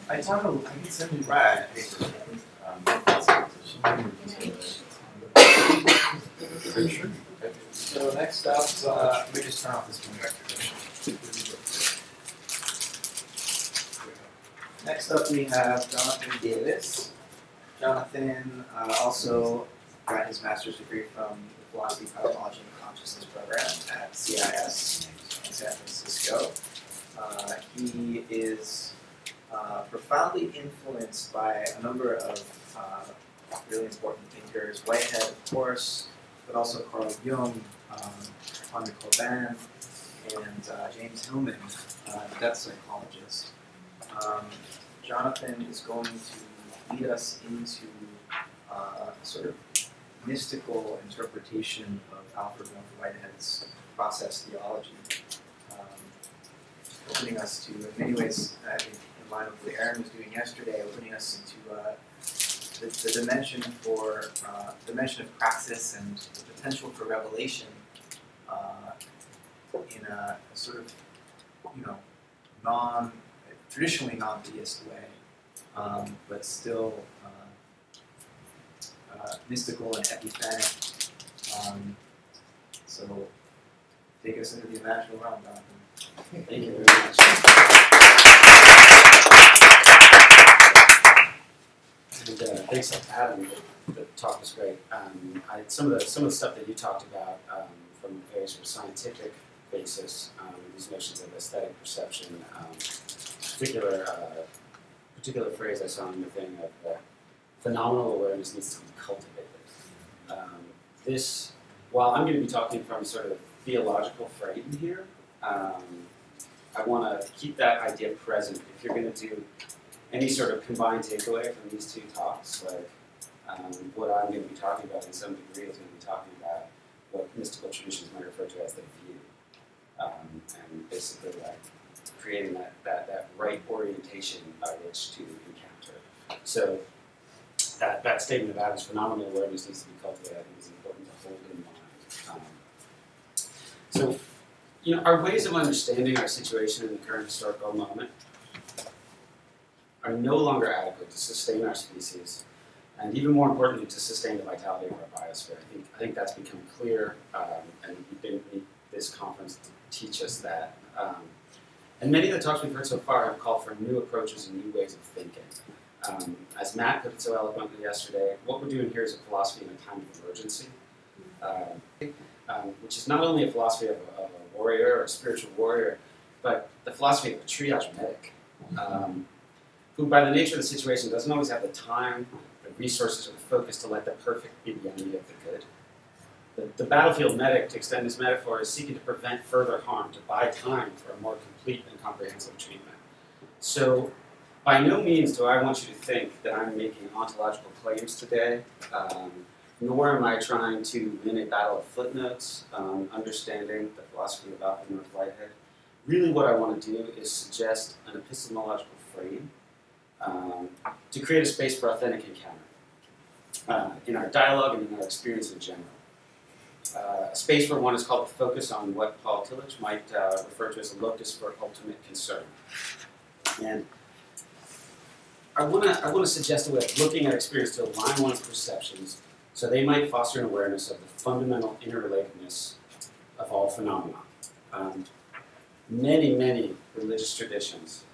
I can send you Right. So next up, let me just turn off this one. Next up, we have Jonathan Davis. Jonathan also got his master's degree from the Philosophy, Epistemology, and Consciousness program at CIS in San Francisco. He is profoundly influenced by a number of really important thinkers, Whitehead, of course, but also Carl Jung, Arthur Corbin, and James Hillman, the death psychologist. Jonathan is going to lead us into a sort of mystical interpretation of Alfred Whitehead's process theology, opening us to, in many ways, I think, in line with what Aaron was doing yesterday, opening us into the dimension of praxis and the potential for revelation in a sort of, traditionally non-theist way, but still mystical and epiphanic. So take us into the imaginal realm, Jonathan. Thank you very much. And thanks, Adam. The talk was great. Some of the stuff that you talked about from a very sort of scientific basis, these notions of aesthetic perception, particular phrase I saw in the thing of phenomenal awareness needs to be cultivated. While I'm going to be talking from sort of a theological frame here, I want to keep that idea present. If you're going to do any sort of combined takeaway from these two talks, like what I'm going to be talking about in some degree is going to be talking about what mystical traditions might refer to as the view, and basically like creating that right orientation by which to encounter. So that statement of Adam's phenomenal awareness needs to be cultivated, I think is important to hold in mind. So, our ways of understanding our situation in the current historical moment are no longer adequate to sustain our species, and even more importantly, to sustain the vitality of our biosphere. I think that's become clear, and we didn't need this conference to teach us that. And many of the talks we've heard so far have called for new approaches and new ways of thinking. As Matt put it so eloquently yesterday, what we're doing here is a philosophy in a time of emergency, which is not only a philosophy of a warrior or a spiritual warrior, but the philosophy of a triage medic, who by the nature of the situation doesn't always have the time, the resources, or the focus to let the perfect be the enemy of the good. The battlefield medic, to extend this metaphor, is seeking to prevent further harm, to buy time for a more complete and comprehensive treatment. So, by no means do I want you to think that I'm making ontological claims today, nor am I trying to win a battle of footnotes, understanding the philosophy of Alfred North Whitehead. Really what I want to do is suggest an epistemological frame to create a space for authentic encounter in our dialogue and in our experience in general. A space where one is called to focus on what Paul Tillich might refer to as a locus for ultimate concern. And I want to suggest a way of looking at experience to align one's perceptions so they might foster an awareness of the fundamental interrelatedness of all phenomena. Many religious traditions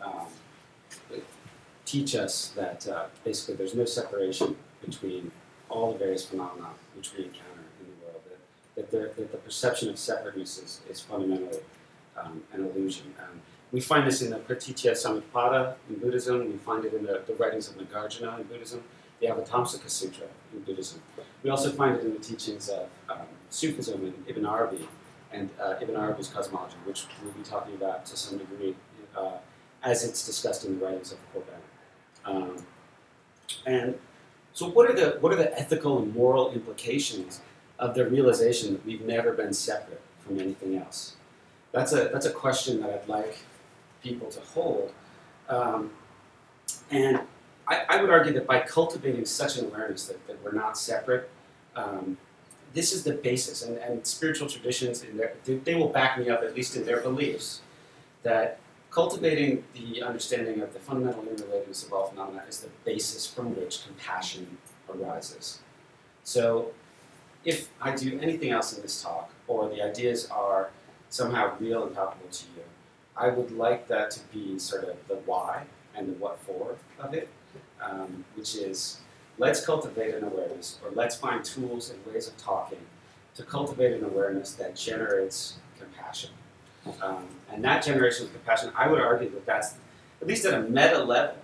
teach us that basically there's no separation between all the various phenomena which we encounter in the world, that the perception of separateness is fundamentally an illusion. We find this in the Pratitya Samutpada in Buddhism. We find it in the writings of Nagarjuna in Buddhism, the Avatamsaka Sutra in Buddhism. We also find it in the teachings of Sufism and Ibn Arabi and Ibn Arabi's cosmology, which we'll be talking about to some degree as it's discussed in the writings of Corbin. And so what are the ethical and moral implications of the realization that we've never been separate from anything else? That's a question that I'd like people to hold. And I would argue that by cultivating such an awareness that we're not separate, this is the basis. And spiritual traditions, they will back me up, at least in their beliefs, that cultivating the understanding of the fundamental interrelatedness of all phenomena is the basis from which compassion arises. So if I do anything else in this talk, or the ideas are somehow real and palpable to you, I would like that to be sort of the why and the what for of it, which is, let's cultivate an awareness, or let's find tools and ways of talking to cultivate an awareness that generates compassion. And that generation of compassion, I would argue that that's, at least at a meta level,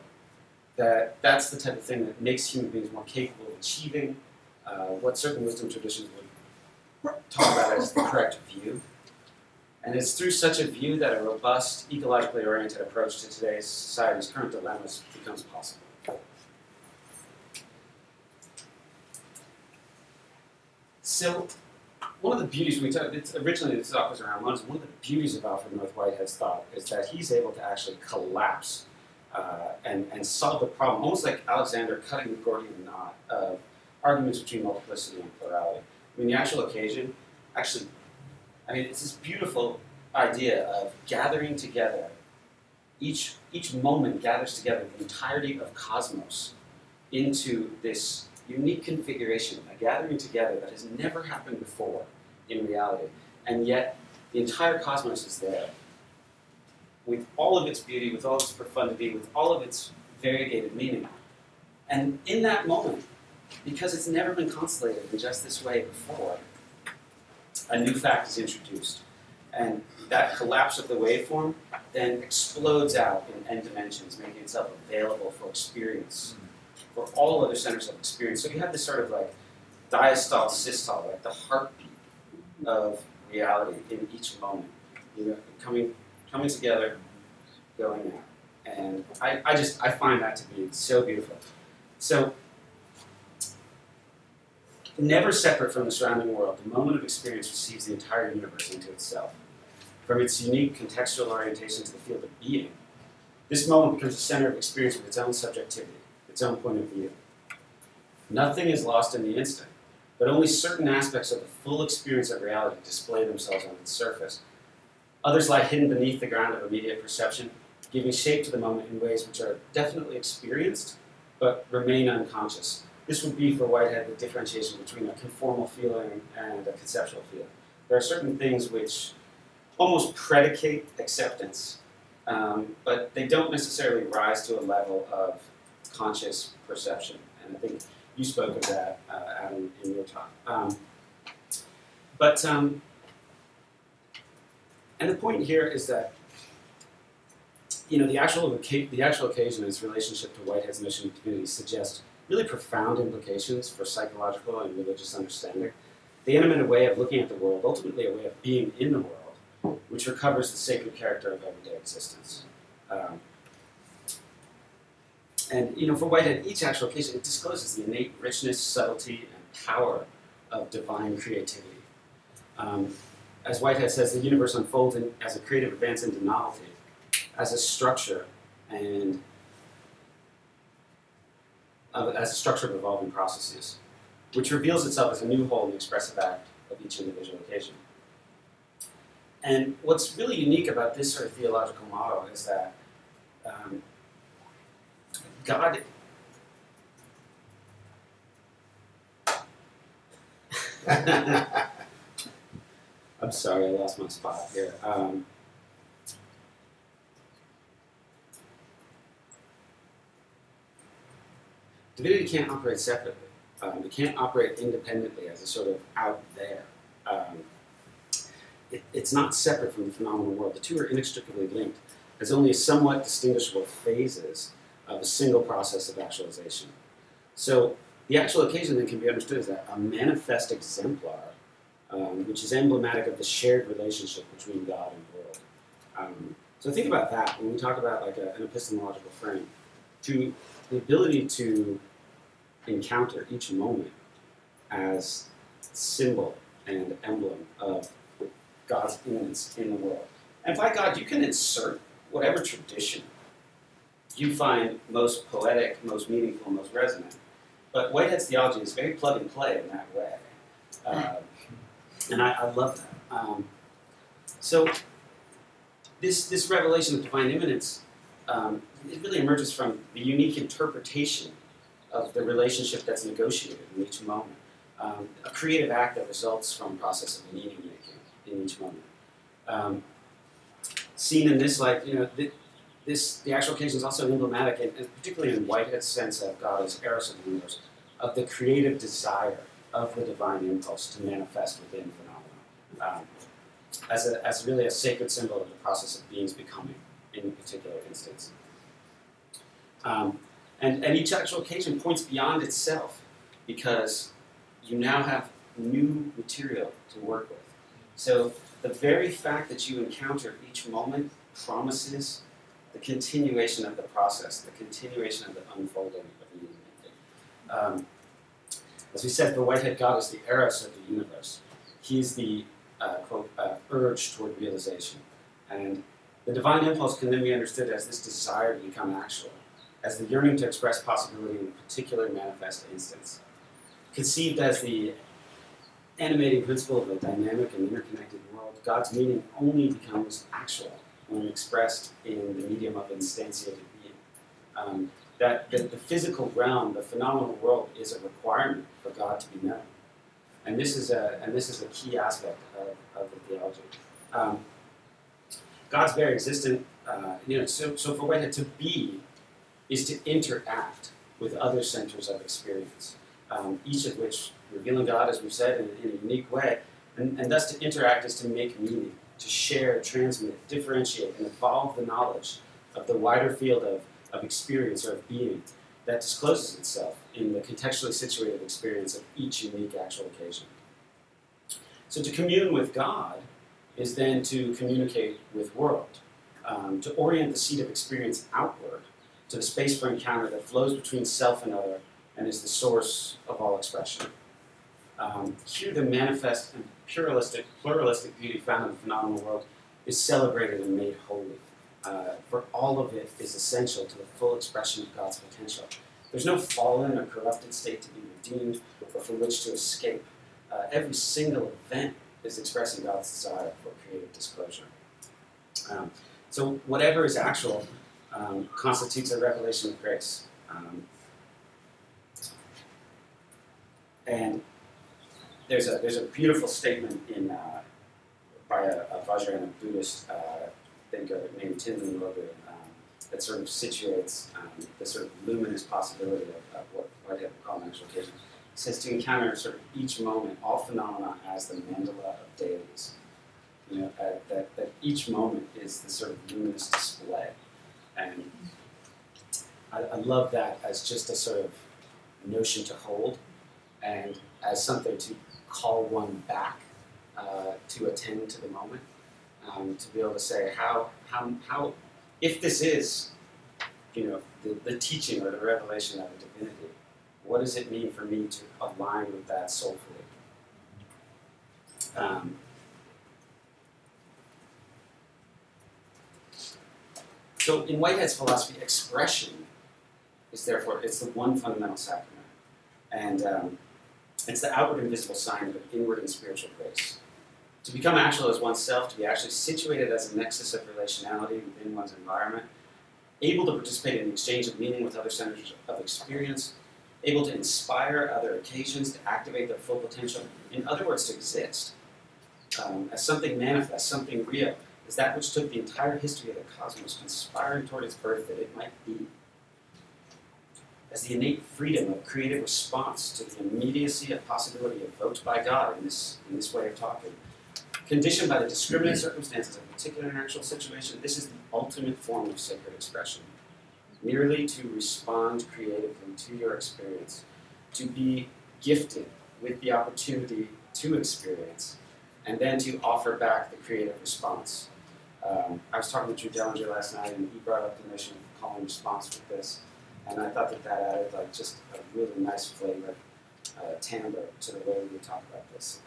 that's the type of thing that makes human beings more capable of achieving what certain wisdom traditions would talk about as the correct view. And it's through such a view that a robust, ecologically oriented approach to today's society's current dilemmas becomes possible. So, one of the beauties, originally this talk was around one of the beauties of Alfred North Whitehead's thought is that he's able to actually collapse and solve the problem, almost like Alexander cutting the Gordian knot of arguments between multiplicity and plurality. I mean, the actual occasion, it's this beautiful idea of gathering together, each moment gathers together the entirety of cosmos into this unique configuration, a gathering together that has never happened before in reality. And yet, the entire cosmos is there, with all of its beauty, with all its profundity, with all of its variegated meaning. And in that moment, because it's never been constellated in just this way before, a new fact is introduced. And that collapse of the waveform then explodes out in n dimensions, making itself available for experience, for all other centers of experience. So you have this sort of like diastole, systole, like the heartbeat of reality in each moment, coming together, going out. And I find that to be so beautiful. So, never separate from the surrounding world, the moment of experience receives the entire universe into itself. From its unique contextual orientation to the field of being, this moment becomes the center of experience with its own subjectivity, its own point of view. Nothing is lost in the instant, but only certain aspects of the full experience of reality display themselves on its surface. Others lie hidden beneath the ground of immediate perception, giving shape to the moment in ways which are definitely experienced, but remain unconscious. This would be for Whitehead the differentiation between a conformal feeling and a conceptual feeling. There are certain things which almost predicate acceptance, but they don't necessarily rise to a level of conscious perception. And I think you spoke of that, Adam, in your talk. And the point here is that, the actual occasion and its relationship to Whitehead's mission and community suggests really profound implications for psychological and religious understanding. They animate a way of looking at the world, ultimately a way of being in the world, which recovers the sacred character of everyday existence. And for Whitehead, each actual occasion, it discloses the innate richness, subtlety, and power of divine creativity. As Whitehead says, the universe unfolds as a creative advance into novelty, as a structure, and as a structure of evolving processes, which reveals itself as a new whole in the expressive act of each individual occasion. And what's really unique about this sort of theological model is that God I'm sorry, I lost my spot here. Divinity can't operate separately. It can't operate independently as a sort of out there. It's not separate from the phenomenal world. The two are inextricably linked as only somewhat distinguishable phases of a single process of actualization. So the actual occasion then can be understood as a manifest exemplar, which is emblematic of the shared relationship between God and world. So think about that when we talk about like an epistemological frame. To the ability to encounter each moment as symbol and emblem of God's immanence in the world. And by God, you can insert whatever tradition you find most poetic, most meaningful, most resonant. But Whitehead's theology is very plug and play in that way. And I love that. So this revelation of divine immanence, it really emerges from the unique interpretation of the relationship that's negotiated in each moment. A creative act that results from a process of meaning making in each moment. Seen in this light, the actual occasion is also emblematic, and particularly in Whitehead's sense of God as eros of the universe, of the creative desire of the divine impulse to manifest within phenomena, as really a sacred symbol of the process of beings becoming in a particular instance. And each actual occasion points beyond itself, because you now have new material to work with. So the very fact that you encounter each moment promises the continuation of the process, the continuation of the unfolding of the meaning. As we said, for Whitehead, God is the eros of the universe. He's the, quote, urge toward realization. And the divine impulse can then be understood as this desire to become actual, as the yearning to express possibility in a particular manifest instance. Conceived as the animating principle of a dynamic and interconnected world, God's meaning only becomes actual when expressed in the medium of instantiated being. That the physical realm, the phenomenal world, is a requirement for God to be known, and this is a key aspect of the theology. God's very existence. So for Whitehead, to be is to interact with other centers of experience, each of which revealing God, as we've said, in a unique way, and thus to interact is to make meaning, to share, transmit, differentiate, and evolve the knowledge of the wider field of experience or of being that discloses itself in the contextually situated experience of each unique actual occasion. So to commune with God is then to communicate with world, to orient the seat of experience outward to the space for encounter that flows between self and other and is the source of all expression. Here the manifest and pluralistic beauty found in the phenomenal world is celebrated and made holy. For all of it is essential to the full expression of God's potential. There's no fallen or corrupted state to be redeemed or from which to escape. Every single event is expressing God's desire for creative disclosure. So whatever is actual constitutes a revelation of grace. And there's a beautiful statement by a Vajrayana Buddhist thinker named Tinlin Logu that sort of situates the sort of luminous possibility of what Whitehead would call an actual occasion. He says to encounter sort of each moment, all phenomena as the mandala of deities. That each moment is the sort of luminous display. And I love that as just a sort of notion to hold and as something to call one back to attend to the moment, to be able to say how if this is, the teaching or the revelation of a divinity, what does it mean for me to align with that soulfully? So in Whitehead's philosophy, expression is therefore, it's the one fundamental sacrament. And it's the outward and visible sign of an inward and spiritual grace. To become actual as oneself, to be actually situated as a nexus of relationality within one's environment, able to participate in the exchange of meaning with other centers of experience, able to inspire other occasions, to activate their full potential, in other words, to exist as something manifest, something real, is that which took the entire history of the cosmos conspiring toward its birth that it might be. As the innate freedom of creative response to the immediacy of possibility evoked by God in this way of talking. Conditioned by the discriminate circumstances of a particular actual situation, this is the ultimate form of sacred expression. Merely to respond creatively to your experience, to be gifted with the opportunity to experience, and then to offer back the creative response. I was talking with Drew Dellinger last night, and he brought up the notion of call and response with this, and I thought that added just a really nice flavor, timbre to the way we would talk about this.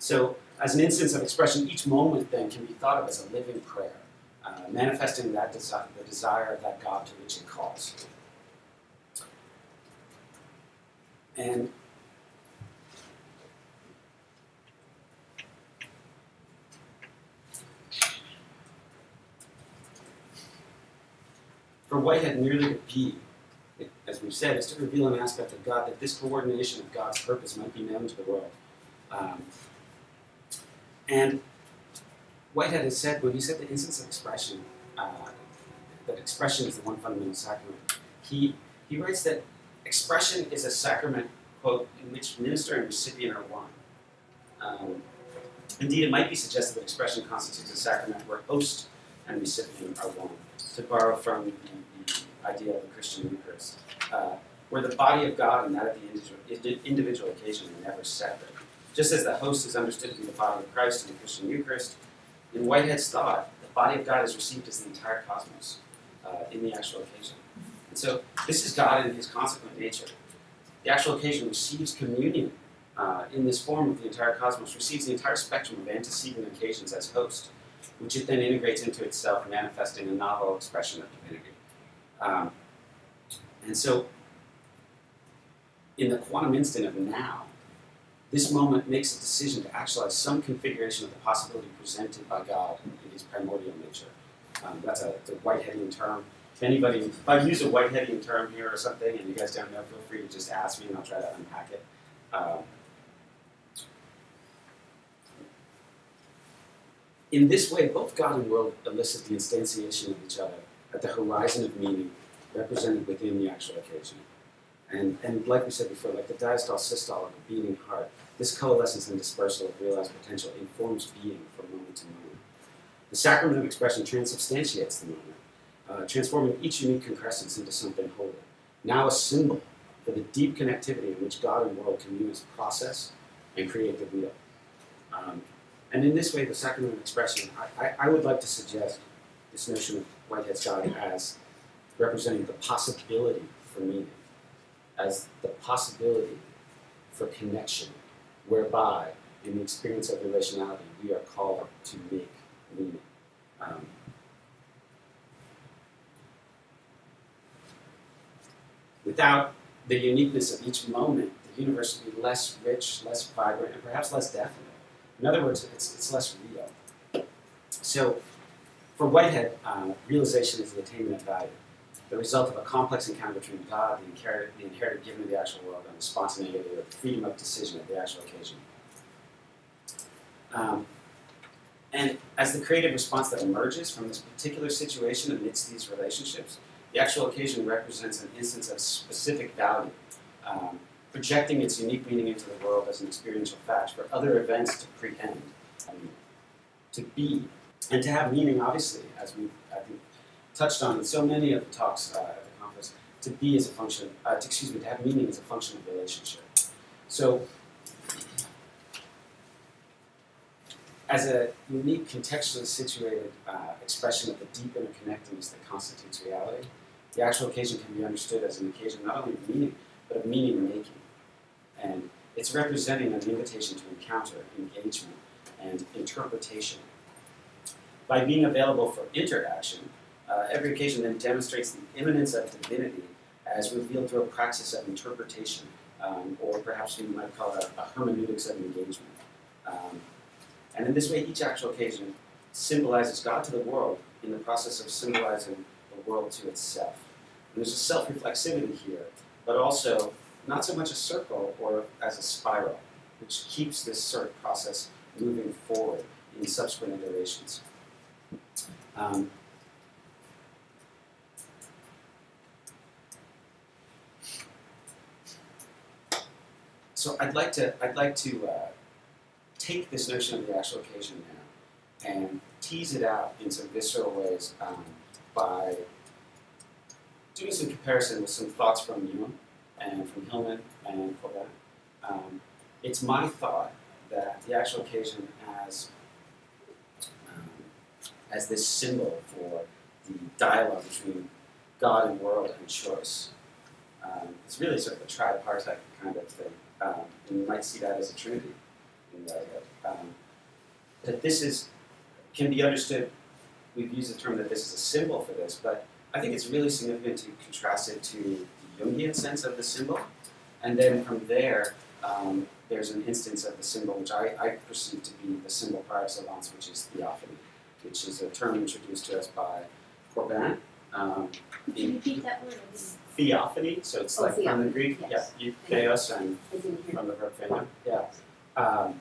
So, as an instance of expression, each moment then can be thought of as a living prayer, manifesting that the desire of that God to which it calls. And For Whitehead, merely to be, as we've said, is to reveal an aspect of God, that this coordination of God's purpose might be known to the world. And Whitehead has said, when he said the instance of expression, that expression is the one fundamental sacrament, he writes that expression is a sacrament, quote, in which minister and recipient are one. Indeed, it might be suggested that expression constitutes a sacrament where host and recipient are one, to borrow from the idea of the Christian Eucharist, where the body of God and that of the individual occasion are never separate. Just as the host is understood to be the body of Christ in the Christian Eucharist, in Whitehead's thought, the body of God is received as the entire cosmos in the actual occasion. And so this is God in his consequent nature. The actual occasion receives communion in this form of the entire cosmos, receives the entire spectrum of antecedent occasions as host, which it then integrates into itself, manifesting a novel expression of divinity. And so, in the quantum instant of now, this moment makes a decision to actualize some configuration of the possibility presented by God in his primordial nature. That's a Whiteheadian term. If anybody, if I use a Whiteheadian term here or something and you guys don't know, feel free to just ask me and I'll try to unpack it. In this way, both God and world elicit the instantiation of each other at the horizon of meaning represented within the actual occasion. And like we said before, like the diastole systole of a beating heart, this coalescence and dispersal of realized potential informs being from moment to moment. The sacrament of expression transubstantiates the moment, transforming each unique concrescence into something holy. Now a symbol for the deep connectivity in which God and world commune as process and create the real. And in this way, the sacrament of expression, I would like to suggest this notion of Whitehead's God as representing the possibility for meaning, as the possibility for connection, whereby, in the experience of relationality, we are called to make meaning. Without the uniqueness of each moment, the universe would be less rich, less vibrant, and perhaps less definite. In other words, it's less real. So, for Whitehead, realization is the attainment of value, the result of a complex encounter between God, the inherited given of the actual world, and the spontaneity or freedom of decision of the actual occasion. And as the creative response that emerges from this particular situation amidst these relationships, the actual occasion represents an instance of specific value, projecting its unique meaning into the world as an experiential fact for other events to prehend, to be, and to have meaning, obviously, as we've, I think, touched on in so many of the talks at the conference, to be as a function, to have meaning as a function of relationship. So, as a unique, contextually situated expression of the deep interconnectedness that constitutes reality, the actual occasion can be understood as an occasion not only of meaning, but of meaning-making. And it's representing an invitation to encounter, engagement, and interpretation. By being available for interaction, every occasion then demonstrates the immanence of divinity as revealed through a praxis of interpretation, or perhaps we might call it a hermeneutics of engagement. And in this way, each actual occasion symbolizes God to the world in the process of symbolizing the world to itself. And there's a self-reflexivity here, but also not so much a circle or as a spiral, which keeps this sort of process moving forward in subsequent iterations. So I'd like to take this notion of the actual occasion now and tease it out in some visceral ways by doing some comparison with some thoughts from Jung and from Hillman and Corbin. It's my thought that the actual occasion as this symbol for the dialogue between God and world and choice. It's really sort of a tripartite kind of thing. And you might see that as a trinity in Whitehead. That this can be understood, we've used the term that this is a symbol for this, but I think it's really significant to contrast it to the Jungian sense of the symbol. And then from there, there's an instance of the symbol which I perceive to be the symbol par excellence, which is Theophany, which is a term introduced to us by Corbin, Can you repeat that word? Theophany, so it's like from the theophany, Greek, yes. theos, and I didn't hear from the verb pheno. Yeah. that.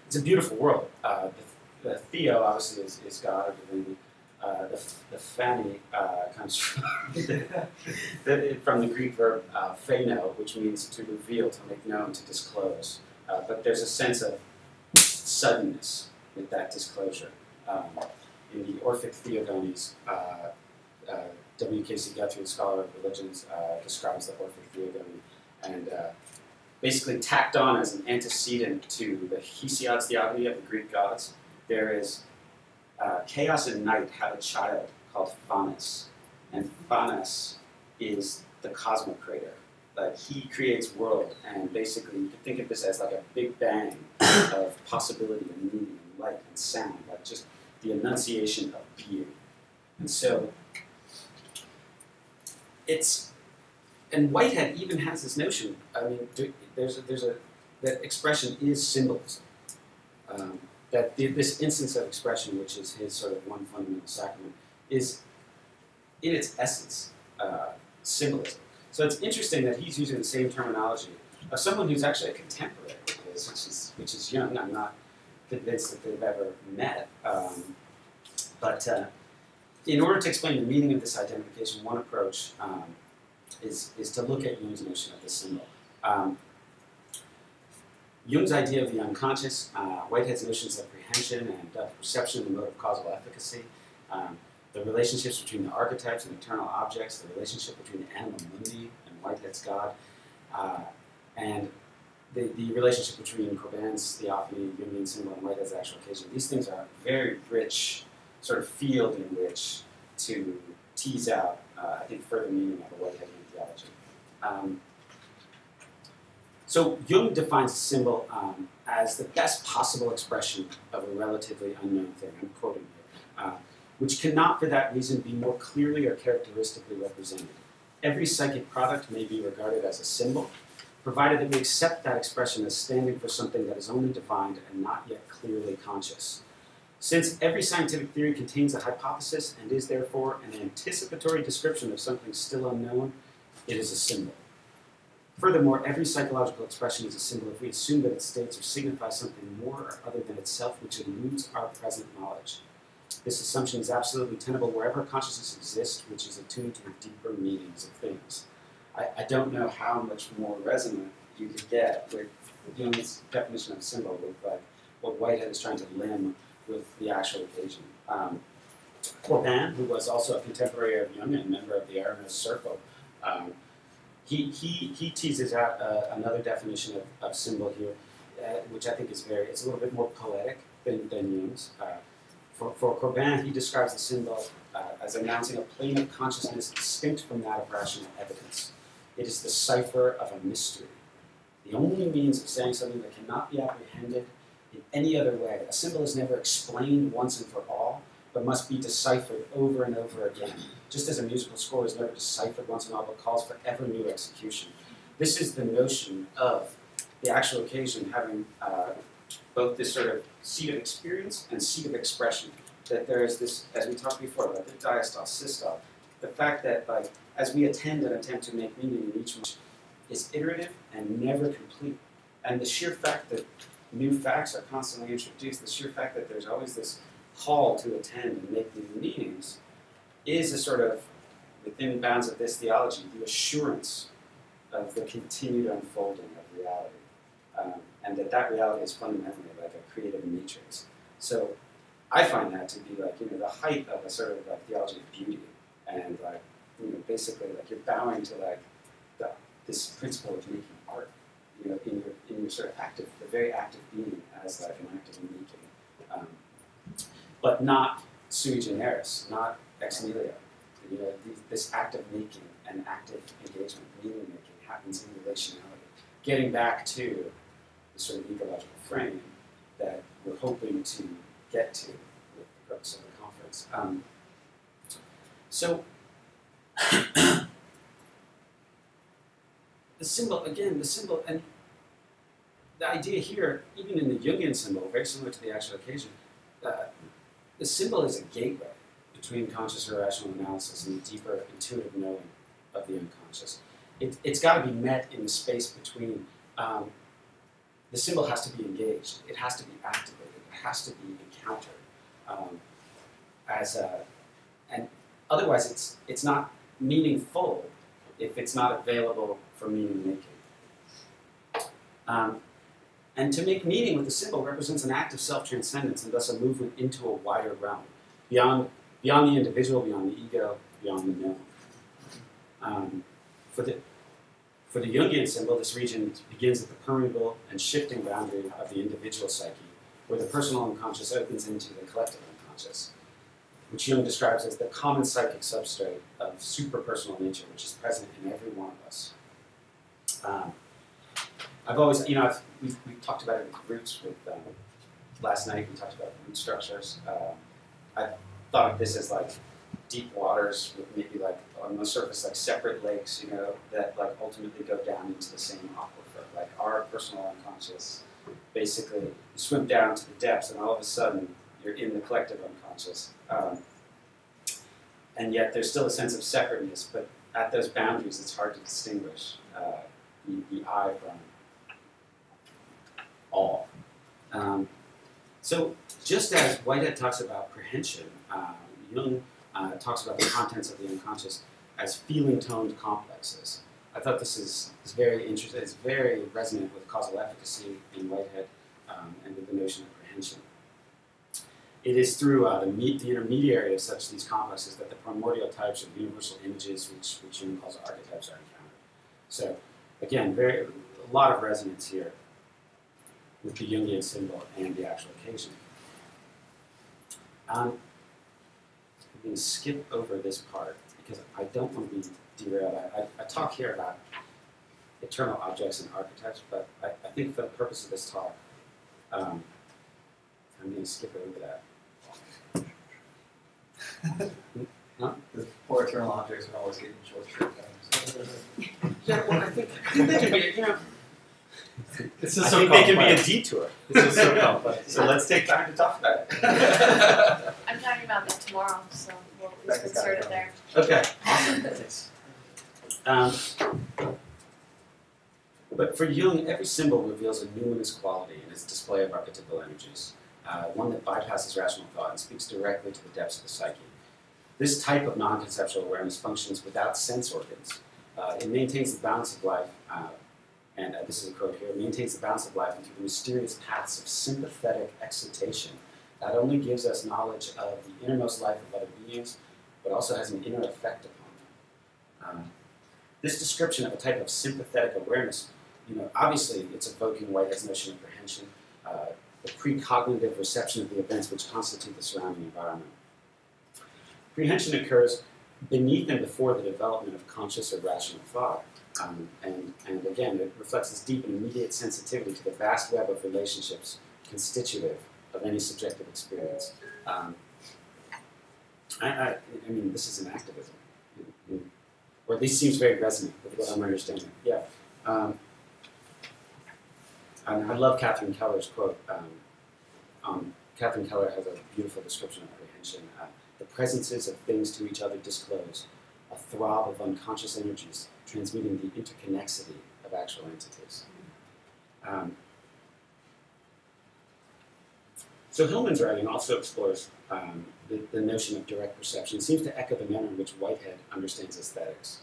It's a beautiful world. The theo obviously is God or divinity. The phany comes from from the Greek verb pheno, which means to reveal, to make known, to disclose. But there's a sense of suddenness with that disclosure. In the Orphic Theogonies, W.K.C. Guthrie, scholar of religions, describes the Orphic Theogony, and basically tacked on as an antecedent to the Hesiod's theogony of the Greek gods. There is chaos and night have a child called Phanes, and Phanes is the cosmocrator. Like he creates world, and basically you could think of this as like a big bang of possibility and meaning and light and sound, like just the enunciation of being. And so and Whitehead even has this notion. I mean, that expression is symbolism. This instance of expression, which is his sort of one fundamental sacrament, is in its essence symbolism. So it's interesting that he's using the same terminology of someone who's actually a contemporary of his, which is Jung. I'm not convinced that they've ever met. But in order to explain the meaning of this identification, one approach is to look at Jung's notion of the symbol. Jung's idea of the unconscious, Whitehead's notions of prehension and perception and mode of causal efficacy, the relationships between the archetypes and eternal objects, the relationship between the anima mundi and Whitehead's God, and the relationship between Corbin's theophany, Jungian symbol, and Whitehead's actual occasion. These things are a very rich sort of field in which to tease out, I think, further meaning of a Whiteheadian theology. So Jung defines a symbol as the best possible expression of a relatively unknown thing. I'm quoting here. Which cannot, for that reason, be more clearly or characteristically represented. Every psychic product may be regarded as a symbol, provided that we accept that expression as standing for something that is only defined and not yet clearly conscious. Since every scientific theory contains a hypothesis and is therefore an anticipatory description of something still unknown, it is a symbol. Furthermore, every psychological expression is a symbol if we assume that it states or signifies something more or other than itself, which eludes our present knowledge. This assumption is absolutely tenable wherever consciousness exists, which is attuned to the deeper meanings of things. I don't know how much more resonant you could get with Jung's definition of symbol with like what Whitehead is trying to limn with the actual occasion. Corbin, who was also a contemporary of Jung and member of the Aramis Circle, he teases out another definition of symbol here, which I think is it's a little bit more poetic than Jung's. For Corbin, he describes the symbol as announcing a plane of consciousness distinct from that of rational evidence. It is the cipher of a mystery, the only means of saying something that cannot be apprehended in any other way. A symbol is never explained once and for all, but must be deciphered over and over again, just as a musical score is never deciphered once and all, but calls for ever new execution. This is the notion of the actual occasion having both this sort of seat of experience and seat of expression. That there is this, as we talked before, about the diastole, systole, the fact that like as we attend and attempt to make meaning in each one is iterative and never complete. And the sheer fact that new facts are constantly introduced, the sheer fact that there's always this call to attend and make new meanings is a sort of, within bounds of this theology, the assurance of the continued unfolding of reality. And that reality is fundamentally like a creative matrix. So I find that to be like, the height of a sort of like theology of beauty. And like, basically like you're bowing to like this principle of making art, in your sort of active, the very active being as like an act of making. But not sui generis, not ex nihilo. This act of making and active engagement, meaning making, happens in relationality. Getting back to the sort of ecological frame that we're hoping to get to with the purpose of the conference. So, the symbol, and the idea here, even in the Jungian symbol, very similar to the actual occasion, the symbol is a gateway. between conscious or rational analysis and the deeper intuitive knowing of the unconscious. It's got to be met in the space between, the symbol has to be engaged, it has to be activated, it has to be encountered. And otherwise it's not meaningful if it's not available for meaning making. And to make meaning with the symbol represents an act of self-transcendence and thus a movement into a wider realm, beyond the individual, beyond the ego, beyond the known. For the Jungian symbol, this region begins at the permeable and shifting boundary of the individual psyche, where the personal unconscious opens into the collective unconscious, which Jung describes as the common psychic substrate of superpersonal nature, which is present in every one of us. I've always, we've talked about it with roots. Last night we talked about root structures. I thought of this as like deep waters with maybe like on the surface like separate lakes, that like ultimately go down into the same aquifer. Like our personal unconscious, basically you swim down to the depths and all of a sudden you're in the collective unconscious. And yet there's still a sense of separateness, but at those boundaries it's hard to distinguish the I from all. So just as Whitehead talks about prehension, Jung talks about the contents of the unconscious as feeling-toned complexes. I thought this is very interesting. It's very resonant with causal efficacy in Whitehead and with the notion of prehension. It is through the intermediary of such these complexes that the primordial types of universal images, which Jung calls archetypes, are encountered. So again, a lot of resonance here with the Jungian symbol and the actual occasion. I'm going to skip over this part because I don't want to be derailed. I talk here about eternal objects and archetypes, but I think for the purpose of this talk, I'm going to skip over that. Huh? The four eternal objects are always getting short times. Yeah, well, I think they can be, It's I just so think they can be a complex. detour. It's just so complex. So let's take time to talk about it. I'm talking about that tomorrow, so we'll at least insert it there. Okay, awesome. Thanks. But for Jung, every symbol reveals a numinous quality in its display of archetypal energies, one that bypasses rational thought and speaks directly to the depths of the psyche. This type of non-conceptual awareness functions without sense organs. It maintains the balance of life, and this is a quote here, maintains the balance of life and through the mysterious paths of sympathetic excitation that only gives us knowledge of the innermost life of other beings, but also has an inner effect upon them. This description of a type of sympathetic awareness, obviously it's evoking Whitehead's notion of prehension, the precognitive reception of the events which constitute the surrounding environment. Prehension occurs beneath and before the development of conscious or rational thought. And again, it reflects this deep and immediate sensitivity to the vast web of relationships constitutive of any subjective experience. I mean, this is an activism, or at least seems very resonant with what I'm understanding. Yeah. And I love Catherine Keller's quote. Catherine Keller has a beautiful description of prehension. The presences of things to each other disclose a throb of unconscious energies transmuting the interconnexity of actual entities. So Hillman's writing also explores the notion of direct perception. It seems to echo the manner in which Whitehead understands aesthetics,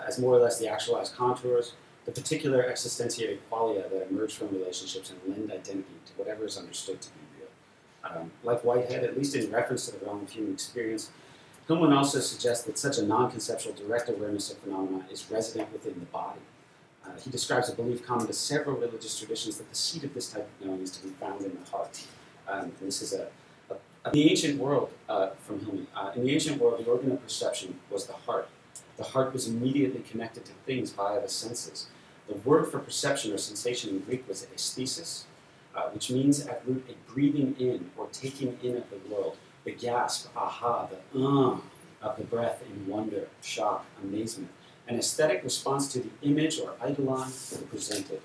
as more or less the actualized contours, the particular existentiated qualia that emerge from relationships and lend identity to whatever is understood to be real. Like Whitehead, at least in reference to the realm of human experience, Hillman also suggests that such a non-conceptual direct awareness of phenomena is resident within the body. He describes a belief common to several religious traditions that the seat of this type of knowing is to be found in the heart. And this is in the ancient world, from Hillman, in the ancient world, the organ of perception was the heart. The heart was immediately connected to things via the senses. The word for perception or sensation in Greek was aesthesis, which means at root a breathing in or taking in of the world, the gasp, aha, the of the breath in wonder, shock, amazement, an aesthetic response to the image or eidolon presented.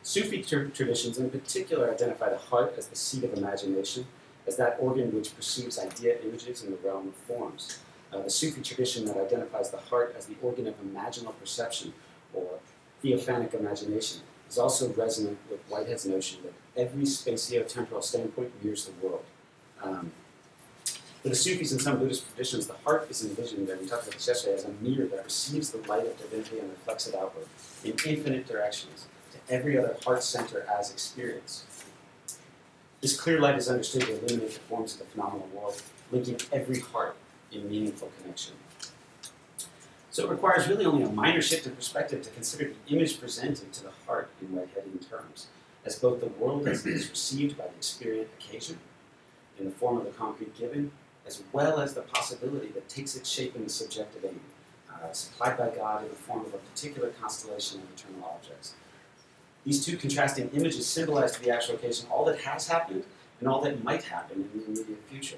Sufi traditions in particular identify the heart as the seat of imagination, as that organ which perceives idea images in the realm of forms. The Sufi tradition that identifies the heart as the organ of imaginal perception, or theophanic imagination, is also resonant with Whitehead's notion that every spatio-temporal standpoint mirrors the world. For the Sufis and some Buddhist traditions, the heart is envisioned, and we talked about this yesterday, as a mirror that receives the light of divinity and reflects it outward in infinite directions to every other heart center as experience. This clear light is understood to illuminate the forms of the phenomenal world, linking every heart in meaningful connection. So it requires really only a minor shift in perspective to consider the image presented to the heart in Whiteheadian terms, as both the world as it is received by the experient occasion, in the form of the concrete given, as well as the possibility that takes its shape in the subjective aim, supplied by God in the form of a particular constellation of eternal objects. These two contrasting images symbolize to the actual occasion all that has happened and all that might happen in the immediate future.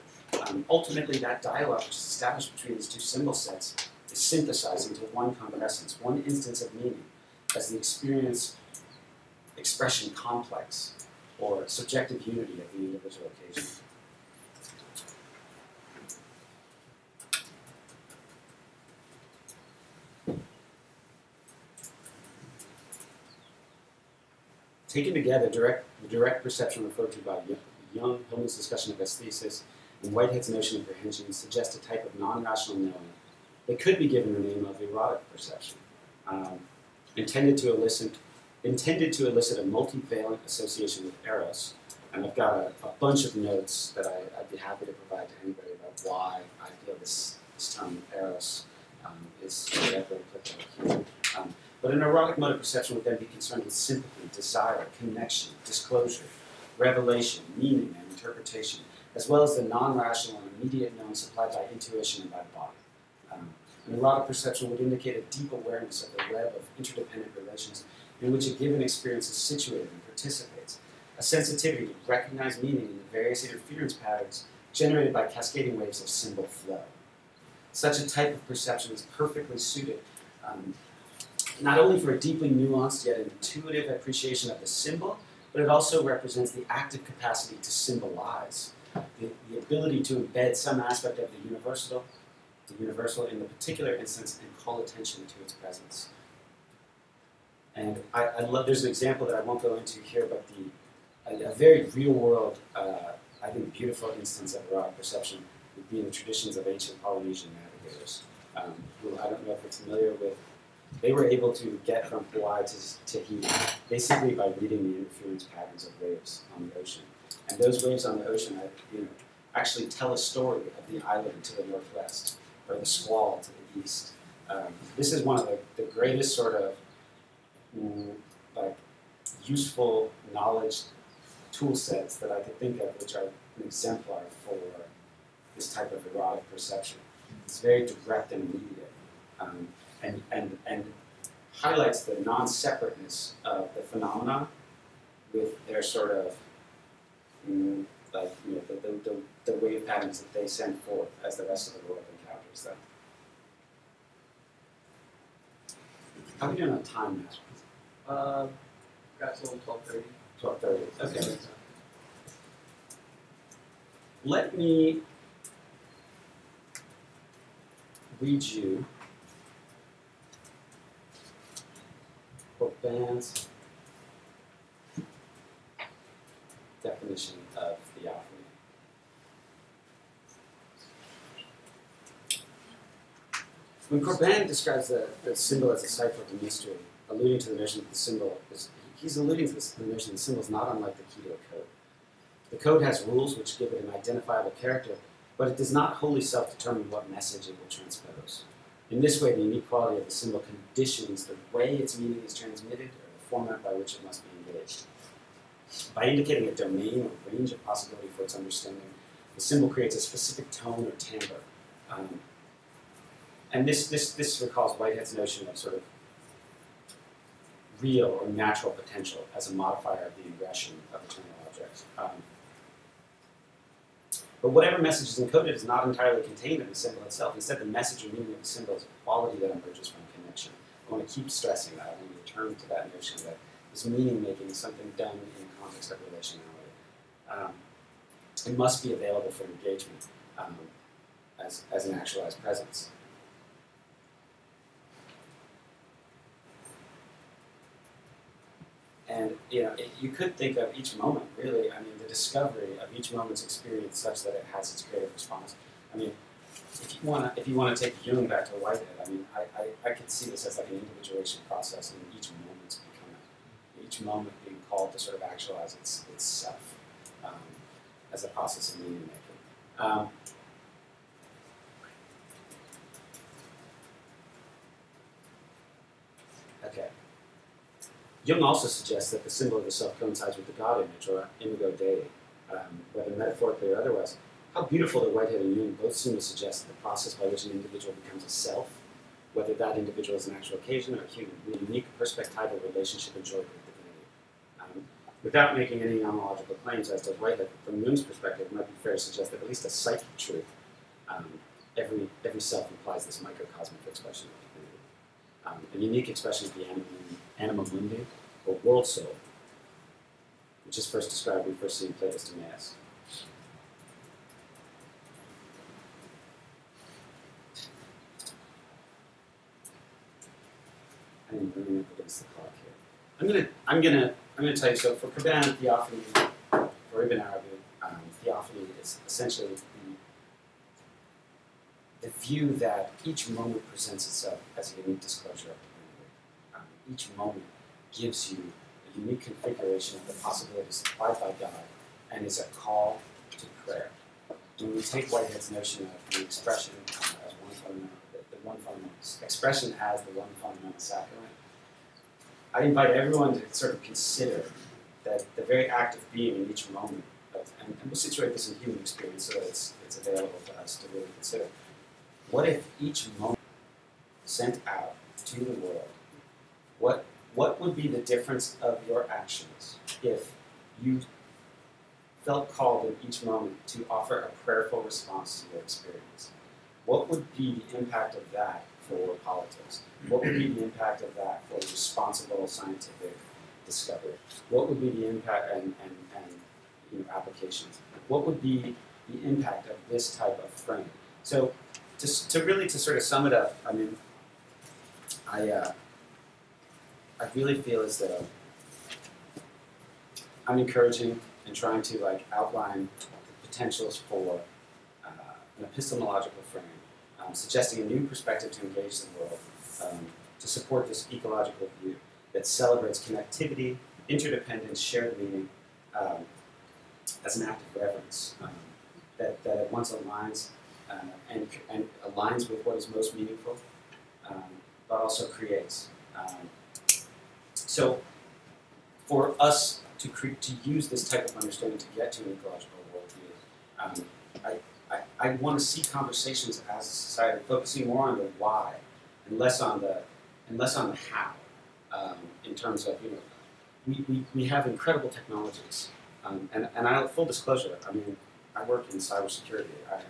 Ultimately, that dialogue which is established between these two symbol sets is synthesized into one convalescence, one instance of meaning, as the experience expression complex or subjective unity of the individual occasion. Taken together, the direct perception referred to by Jung, Hillman's discussion of aesthesis, and Whitehead's notion of prehension suggest a type of non-rational knowing that could be given the name of erotic perception, intended to elicit a multivalent association with eros. And I've got a bunch of notes that I'd be happy to provide to anybody about why I feel this term eros is directly applicable here. But an erotic mode of perception would then be concerned with sympathy, desire, connection, disclosure, revelation, meaning, and interpretation, as well as the non-rational and immediate knowing supplied by intuition and by the body. An erotic perception would indicate a deep awareness of the web of interdependent relations in which a given experience is situated and participates, a sensitivity to recognize meaning in the various interference patterns generated by cascading waves of symbol flow. Such a type of perception is perfectly suited not only for a deeply nuanced yet intuitive appreciation of the symbol, but it also represents the active capacity to symbolize, the ability to embed some aspect of the universal in the particular instance and call attention to its presence. And I love, there's an example that I won't go into here, but a very real world, I think beautiful instance of erotic perception would be in the traditions of ancient Polynesian navigators, who I don't know if you're familiar with. They were able to get from Hawaii to Tahiti basically by reading the interference patterns of waves on the ocean. And those waves on the ocean actually tell a story of the island to the northwest, or the squall to the east. This is one of the greatest sort of useful knowledge tool sets that I could think of, which are an exemplar for this type of erotic perception. It's very direct and immediate. And highlights the non-separateness of the phenomena with their sort of the wave patterns that they send forth as the rest of the world encounters them. How are we doing on time, Matt? Got till 12:30. 12:30. Okay. Let me read you Corbin's definition of theophany. When Corbin describes the symbol as a cipher of mystery, alluding to the notion that the symbol is, he's alluding to the notion that the symbol is not unlike the key to a code. The code has rules which give it an identifiable character, but it does not wholly self-determine what message it will transpose. In this way, the unique quality of the symbol conditions the way its meaning is transmitted or the format by which it must be engaged. By indicating a domain or range of possibility for its understanding, the symbol creates a specific tone or timbre. And this recalls Whitehead's notion of sort of real or natural potential as a modifier of the ingression of eternal objects. But whatever message is encoded is not entirely contained in the symbol itself. Instead, the message or meaning of the symbol is a quality that emerges from connection. I want to keep stressing that. I want to return to that notion that this meaning-making is something done in the context of relationality. it must be available for engagement as an actualized presence. And you could think of each moment, really, I mean, the discovery of each moment's experience such that it has its creative response. I mean, if you want to take Jung back to Whitehead, I mean, I could see this as like an individuation process, and each moment being called to sort of actualize itself as a process of meaning making. Okay. Jung also suggests that the symbol of the self coincides with the God image, or imago Dei, whether metaphorically or otherwise. How beautiful that Whitehead and Jung both seem to suggest that the process by which an individual becomes a self, whether that individual is an actual occasion or a unique perspectival relationship enjoyed with divinity. Without making any nomological claims, as does Whitehead, from Jung's perspective, it might be fair to suggest that at least a psychic truth, every self implies this microcosmic expression of divinity. A unique expression of the anima mundi, or world soul, which is first described when we first see in Plato's Timaeus. I'm running up against the clock here. I'm gonna tell you. So for Caban, Theophany, or Ibn Arabi, Theophany is essentially the view that each moment presents itself as a unique disclosure of divinity. Each moment gives you a unique configuration of the possibilities supplied by God, and is a call to prayer. When we take Whitehead's notion of the expression as one fundamental, expression as the one fundamental sacrament, I invite everyone to sort of consider that the very act of being in each moment, and we'll situate this in human experience so that it's available to us to really consider. What if each moment sent out to the world, what would be the difference of your actions if you felt called in each moment to offer a prayerful response to your experience? What would be the impact of that for politics? What would be the impact of that for responsible scientific discovery? What would be the impact and applications? What would be the impact of this type of frame? So, to sort of sum it up, I mean, I really feel as though I'm encouraging and trying to outline the potentials for an epistemological frame, suggesting a new perspective to engage the world, to support this ecological view that celebrates connectivity, interdependence, shared meaning, as an act of reverence, that at once aligns and aligns with what is most meaningful, but also creates. So, for us to use this type of understanding to get to an ecological worldview, I want to see conversations as a society focusing more on the why and less on the how. In terms of we have incredible technologies, and full disclosure, I mean, I work in cybersecurity. I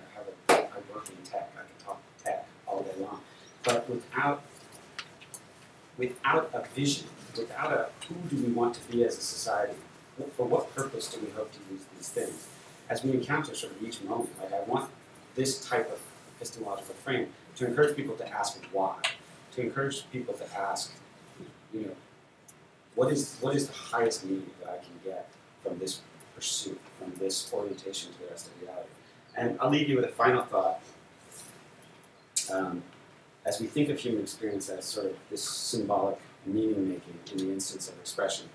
work in tech. I can talk tech all day long, but without a vision, without a who do we want to be as a society, for what purpose do we hope to use these things? As we encounter sort of each moment, I want this type of epistemological frame to encourage people to ask why, to encourage people to ask, what is the highest meaning that I can get from this pursuit, from this orientation to the rest of reality? And I'll leave you with a final thought. As we think of human experience as sort of this symbolic meaning-making in the instance of expression,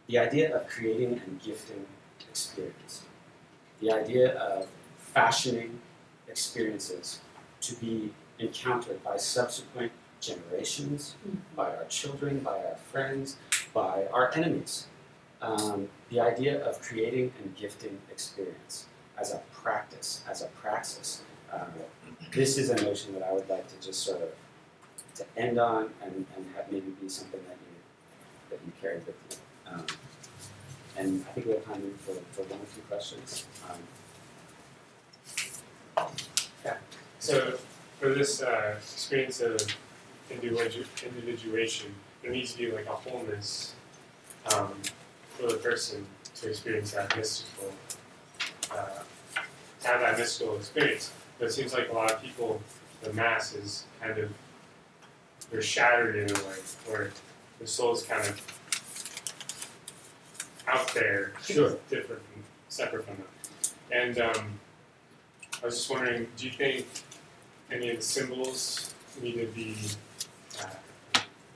the idea of creating and gifting experience, the idea of fashioning experiences to be encountered by subsequent generations, by our children, by our friends, by our enemies. The idea of creating and gifting experience as a practice, as a praxis. This is a notion that I would like to just sort of to end on and have maybe be something that you carry with you. And I think we have time for one or two questions. Yeah. So for this experience of individuation, there needs to be like a wholeness for the person to to experience that mystical, to have that mystical experience. But it seems like a lot of people, the mass is kind of, they're shattered in a way, where the soul's kind of out there, Sure. different, separate from them. And I was just wondering, do you think any of the symbols need to be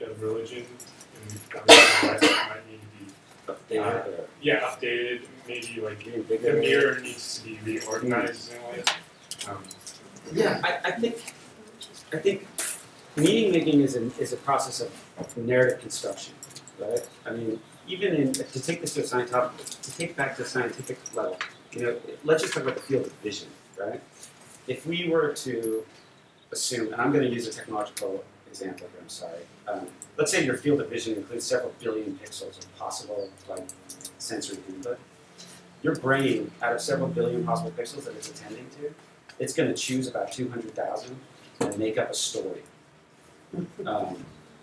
of religion, and obviously the West might need to be updated, maybe like the mirror needs to be reorganized in a way? I think meaning making is a process of narrative construction, right? I mean, even to take this to a scientific level, let's just talk about the field of vision, right? If we were to assume, and I'm going to use a technological example here, I'm sorry. Let's say your field of vision includes several billion pixels of possible sensory input. Your brain, out of several billion possible pixels that it's attending to, it's going to choose about 200,000 and make up a story.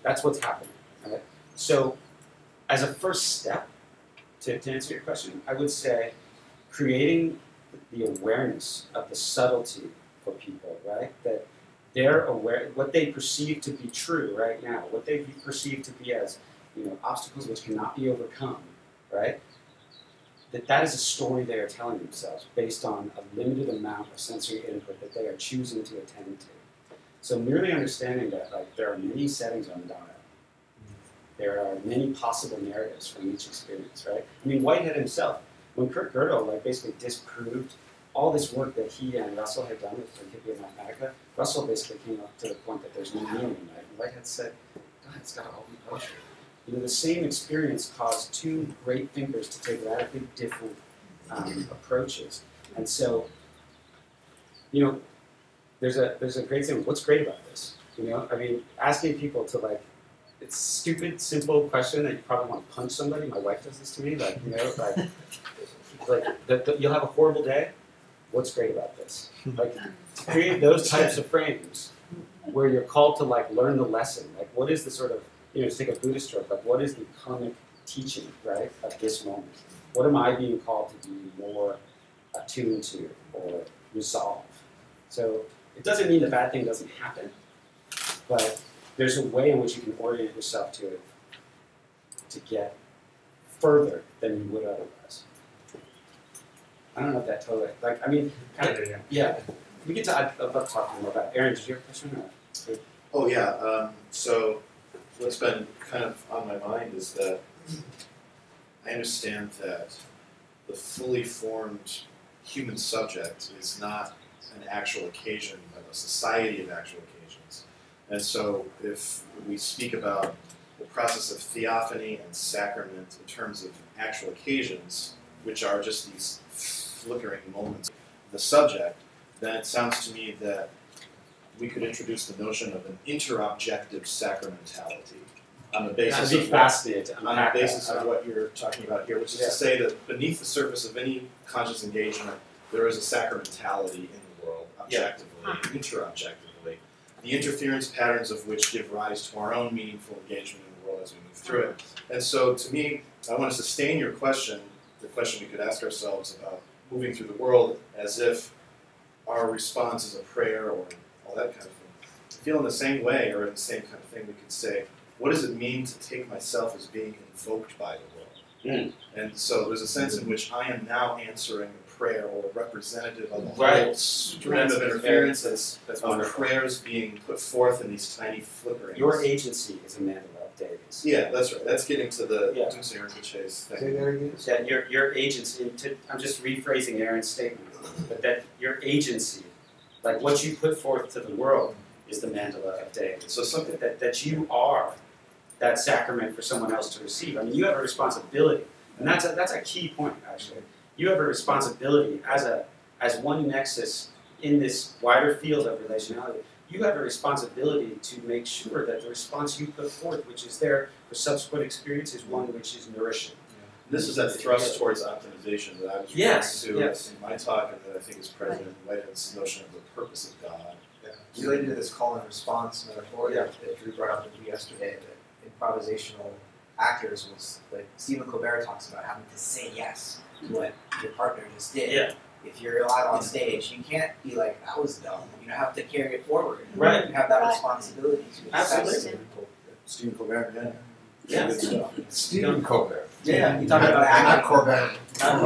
That's what's happening. Right? So, as a first step, to answer your question, I would say creating the awareness of the subtlety for people, right? That they're aware, what they perceive to be true right now, what they perceive to be as obstacles which cannot be overcome, right? That is a story they are telling themselves based on a limited amount of sensory input that they are choosing to attend to. So merely understanding that there are many settings on the dial. There are many possible narratives from each experience, right? I mean, Whitehead himself, when Kurt Gödel basically disproved all this work that he and Russell had done with Principia Mathematica, Russell basically came up to the point that there's no meaning in that. And Whitehead said, God, it's got to all be kosher. The same experience caused two great thinkers to take radically different approaches. And so, there's a great thing. What's great about this? I mean, asking people to it's a stupid, simple question that you probably want to punch somebody. My wife does this to me. You'll have a horrible day. What's great about this? Create those types of frames where you're called to learn the lesson. What is the sort of, to take a Buddhist trope, what is the karmic teaching, right, of this moment? What am I being called to be more attuned to or resolve? So it doesn't mean the bad thing doesn't happen, but there's a way in which you can orient yourself to it to get further than you would otherwise. I don't know if that totally, yeah. We get to, I'd love to talk more about it. Aaron, did you have a question? Oh yeah, so what's been kind of on my mind is that I understand that the fully formed human subject is not an actual occasion, but a society of actual occasions. And so if we speak about the process of theophany and sacrament in terms of actual occasions, which are just these flickering moments of the subject, then it sounds to me that we could introduce the notion of an interobjective sacramentality on the basis of what you're talking about here, which is to say that beneath the surface of any conscious engagement, there is a sacramentality in the world, objectively, interobjectively, the interference patterns of which give rise to our own meaningful engagement in the world as we move through it. And so, to me, I want to sustain your question, the question we could ask ourselves about moving through the world as if our response is a prayer or all that kind of thing. I feel in the same way, or in the same kind of thing, we could say, what does it mean to take myself as being invoked by the world? And so there's a sense in which I am now answering a prayer or representative of the whole stream of interferences of prayers being put forth in these tiny flickerings. Your agency is a mandala of Davis. Yeah, that's right. That's getting to the Dulce Chase thing. That your agency, I'm just rephrasing Aaron's statement, but that your agency, what you put forth to the world, is the mandala of Davis. So something that you are that sacrament for someone else to receive. I mean, you have a responsibility, and that's a key point, actually. You have a responsibility as one nexus in this wider field of relationality. You have a responsibility to make sure that the response you put forth, which is there for subsequent experience, is one which is nourishing. This is that thrust towards optimization that I was referring to in my talk, and that I think is present in Whitehead's notion of the purpose of God. Related to this call and response metaphor that Drew brought up with you yesterday, that improvisational actors will, like Stephen Colbert talks about having to say yes to what your partner just did. Yeah. If you're allowed on stage, you can't be like, that was dumb. You have to carry it forward. Right. You have that Right. responsibility to Absolutely. Stephen Colbert, yeah. Yeah. Good stuff. Stephen Colbert. Yeah, you talk about Not acting. Colbert.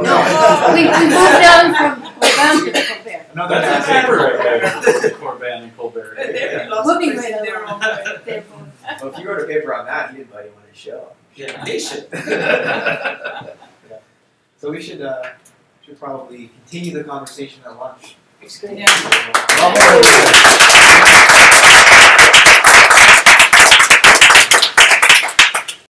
No, we moved down from Corbin to Colbert. No, That's a paper right there. Corbin and Colbert. Moving right along. They're both- Well, if you wrote a paper on that, you'd invite him on his show. Yeah, they should. So we should probably continue the conversation at lunch. Yeah. Well,